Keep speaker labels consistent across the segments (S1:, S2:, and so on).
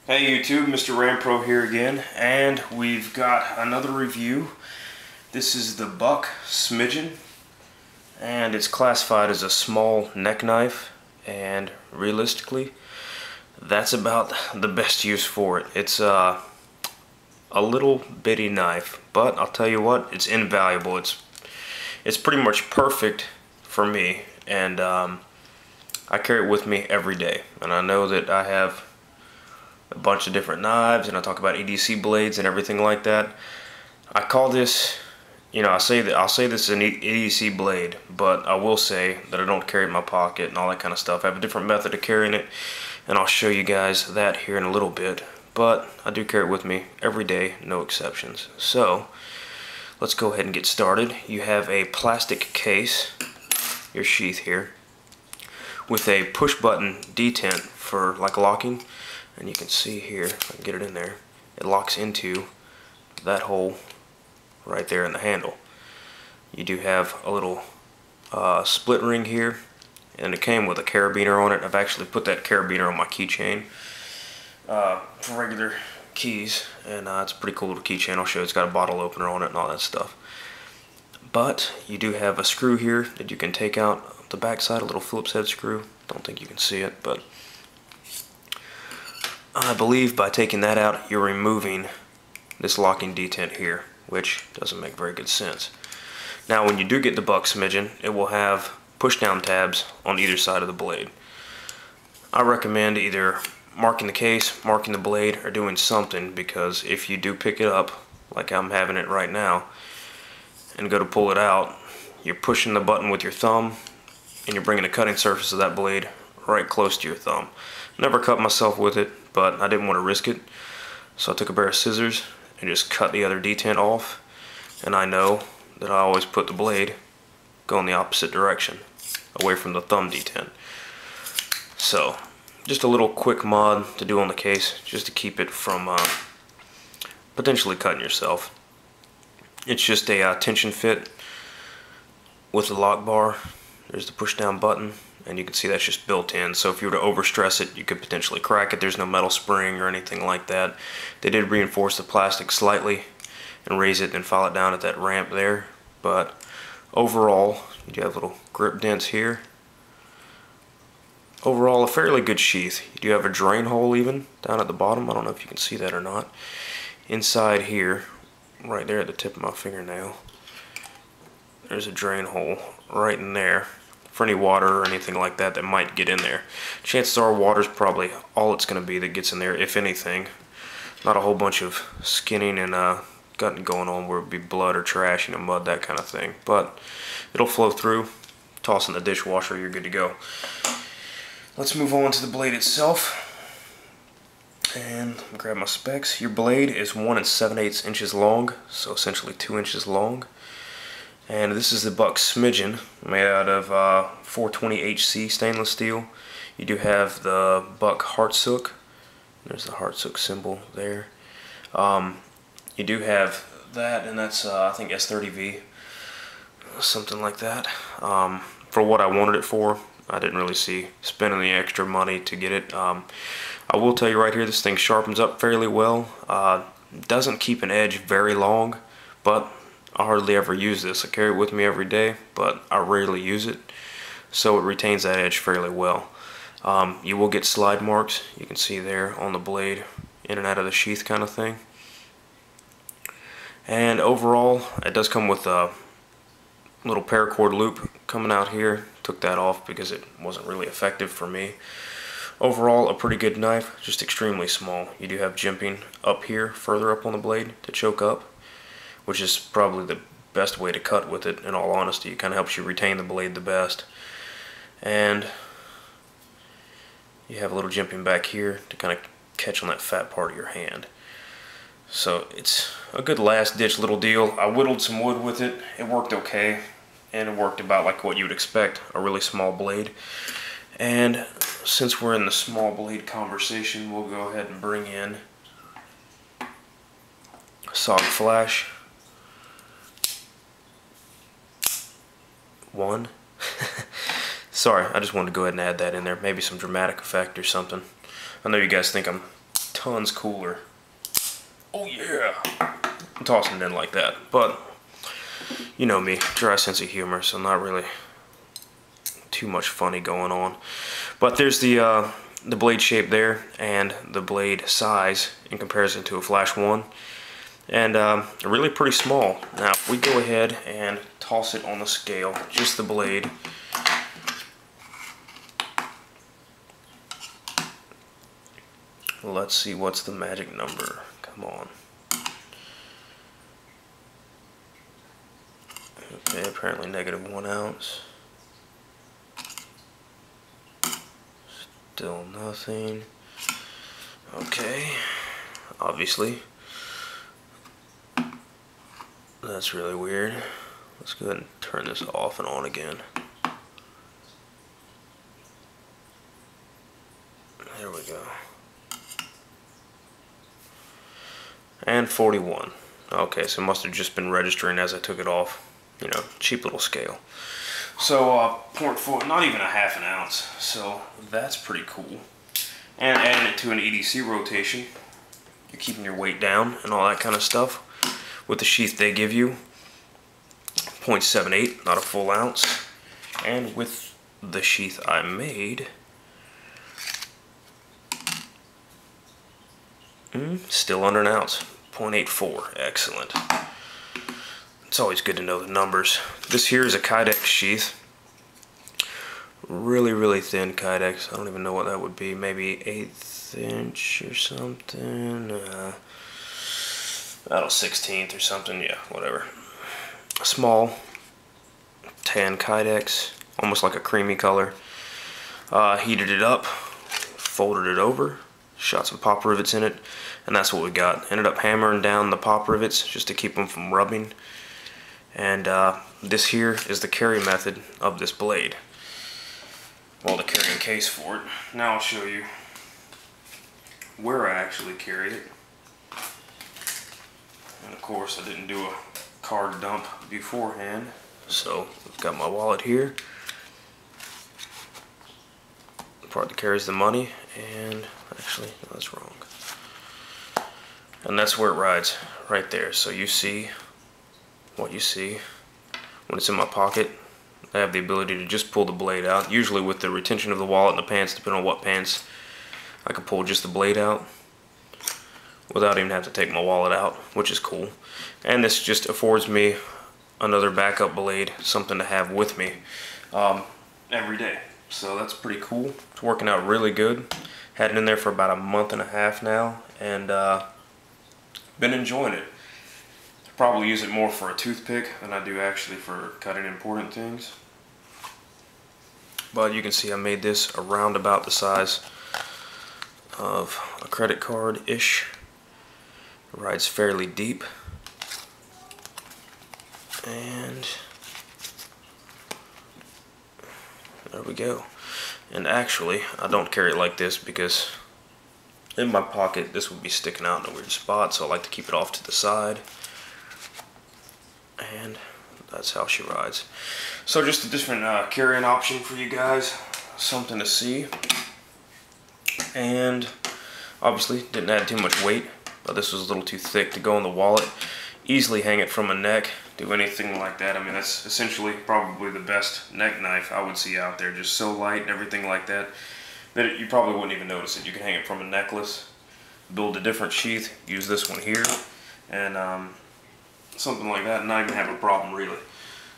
S1: Hey YouTube, MrRampro here again, and we've got another review. This is the Buck Smidgen, and it's classified as a small neck knife, and realistically, that's about the best use for it. It's a little bitty knife, but I'll tell you what, it's invaluable. It's pretty much perfect for me, and I carry it with me every day, and I know that I have a bunch of different knives, and I talk about EDC blades and everything like that. I call this, I'll say this is an EDC blade, but I will say that I don't carry it in my pocket and all that kind of stuff. I have a different method of carrying it, and I'll show you guys that here in a little bit. But I do carry it with me every day, no exceptions. So let's go ahead and get started. You have a plastic case, your sheath here, with a push button detent for like locking. And you can see here, if I can get it in there, it locks into that hole right there in the handle. You do have a little split ring here, and it came with a carabiner on it. I've actually put that carabiner on my keychain for regular keys, and it's a pretty cool little keychain. I'll show you. It's got a bottle opener on it and all that stuff. But you do have a screw here that you can take out the back side, a little Phillips head screw. Don't think you can see it, but I believe by taking that out, you're removing this locking detent here, which doesn't make very good sense. Now, when you do get the Buck Smidgen, it will have push-down tabs on either side of the blade. I recommend either marking the case, marking the blade, or doing something, because if you do pick it up, like I'm having it right now, and go to pull it out, you're pushing the button with your thumb, and you're bringing the cutting surface of that blade right close to your thumb. Never cut myself with it, but I didn't want to risk it, so I took a pair of scissors and just cut the other detent off. And I know that I always put the blade going the opposite direction, away from the thumb detent. So just a little quick mod to do on the case, just to keep it from potentially cutting yourself. It's just a tension fit with the lock bar. There's the push down button, and you can see that's just built in, so if you were to overstress it, you could potentially crack it. There's no metal spring or anything like that. They did reinforce the plastic slightly and raise it and file it down at that ramp there, but overall, you do have little grip dents here. Overall, a fairly good sheath. You do have a drain hole even down at the bottom. I don't know if you can see that or not. Inside here, right there at the tip of my fingernail, there's a drain hole right in there for any water or anything like that that might get in there. Chances are water's probably all it's going to be that gets in there, if anything. Not a whole bunch of skinning and gutting going on where it would be blood or trash, mud, that kind of thing. But it'll flow through. Toss in the dishwasher, you're good to go. Let's move on to the blade itself. And grab my specs. Your blade is 1 7/8 inches long, so essentially 2 inches long. And this is the Buck Smidgen, made out of 420HC stainless steel. You do have the Buck Heartsook. There's the Heartsook symbol there. You do have that, and that's I think S30V, something like that. For what I wanted it for, I didn't really see spending the extra money to get it. I will tell you right here, this thing sharpens up fairly well. Doesn't keep an edge very long, but I hardly ever use this. I carry it with me every day, but I rarely use it, so it retains that edge fairly well. You will get slide marks, you can see there on the blade, in and out of the sheath kind of thing. And overall, it does come with a little paracord loop coming out here. Took that off because it wasn't really effective for me. Overall, a pretty good knife, just extremely small. You do have jimping up here, further up on the blade to choke up, which is probably the best way to cut with it, in all honesty. It kind of helps you retain the blade the best. And you have a little jimping back here to kind of catch on that fat part of your hand. So it's a good last-ditch little deal. I whittled some wood with it. It worked okay, and it worked about like what you would expect, a really small blade. And since we're in the small blade conversation, we'll go ahead and bring in a SOG flash. One. Sorry, I just wanted to go ahead and add that in there. Maybe some dramatic effect or something. I know you guys think I'm tons cooler. Oh yeah! I'm tossing it in like that, but you know me, dry sense of humor, so not really too much funny going on. But there's the blade shape there and the blade size in comparison to a Flash 1, and really pretty small. Now if we go ahead and toss it on the scale, just the blade, let's see what's the magic number. Come on. Okay, apparently -1 ounce. Still nothing. Okay, obviously. That's really weird. Let's go ahead and turn this off and on again. There we go. And 41. Okay, so it must have just been registering as I took it off. You know, cheap little scale. So 0.4, not even a ½ ounce. So that's pretty cool. And adding it to an EDC rotation, you're keeping your weight down and all that kind of stuff. With the sheath they give you, 0.78, not a full ounce. And with the sheath I made, still under an ounce, 0.84. Excellent. It's always good to know the numbers. This here is a Kydex sheath. Really thin Kydex. I don't even know what that would be. Maybe 1/8 inch or something. I don't know, 1/16 or something. Yeah, whatever. Small tan Kydex, almost like a creamy color. Heated it up, folded it over, shot some pop rivets in it, and that's what we got. Ended up hammering down the pop rivets just to keep them from rubbing. And this here is the carry method of this blade. Well, the carrying case for it. Now I'll show you where I actually carried it. And of course I didn't do a card dump beforehand. So I've got my wallet here. The part that carries the money, and actually, no, that's wrong. And that's where it rides, right there. So you see what you see when it's in my pocket. I have the ability to just pull the blade out. Usually with the retention of the wallet and the pants, depending on what pants, I can pull just the blade out without even having to take my wallet out, which is cool. And this just affords me another backup blade, something to have with me every day. So that's pretty cool. It's working out really good. Had it in there for about a month and a half now, and been enjoying it. Probably use it more for a toothpick than I do actually for cutting important things. But you can see I made this around about the size of a credit card-ish. It rides fairly deep. And there we go. And actually, I don't carry it like this because in my pocket this would be sticking out in a weird spot, so I like to keep it off to the side. And that's how she rides. So just a different carrying option for you guys, something to see. And obviously didn't add too much weight, but this was a little too thick to go in the wallet. Easily hang it from a neck, do anything like that. I mean, that's essentially probably the best neck knife I would see out there. Just so light and everything like that that you probably wouldn't even notice it. You can hang it from a necklace, build a different sheath, use this one here, and something like that, and not even have a problem really.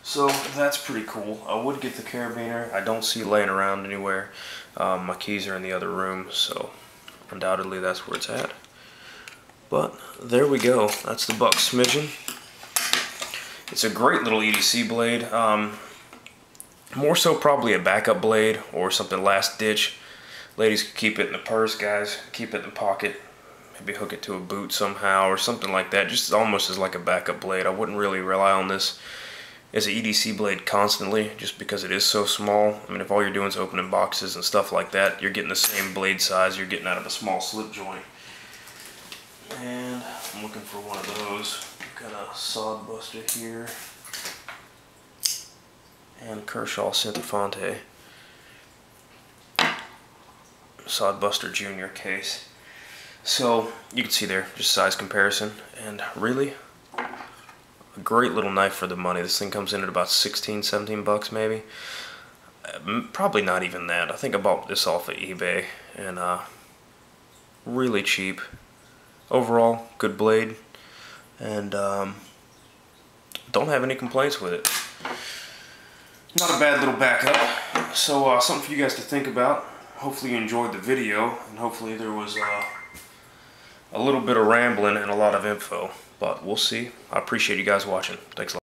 S1: So that's pretty cool. I would get the carabiner. I don't see it laying around anywhere. My keys are in the other room, so undoubtedly that's where it's at. But there we go. That's the Buck Smidgen. It's a great little EDC blade. More so probably a backup blade or something last ditch. Ladies can keep it in the purse, guys. Keep it in the pocket. Maybe hook it to a boot somehow or something like that. Just almost as like a backup blade. I wouldn't really rely on this as an EDC blade constantly just because it is so small. I mean, if all you're doing is opening boxes and stuff like that, you're getting the same blade size you're getting out of a small slip joint. And I'm looking for one of those. Got a sod buster here. And Kershaw Centofonte Sod Buster Junior case. So you can see there, just size comparison, and really a great little knife for the money. This thing comes in at about 16, 17 bucks maybe. Probably not even that. I think I bought this off of eBay, and really cheap. Overall, good blade, and don't have any complaints with it. Not a bad little backup. So something for you guys to think about. Hopefully you enjoyed the video, and hopefully there was a little bit of rambling and a lot of info. But we'll see. I appreciate you guys watching. Thanks a lot.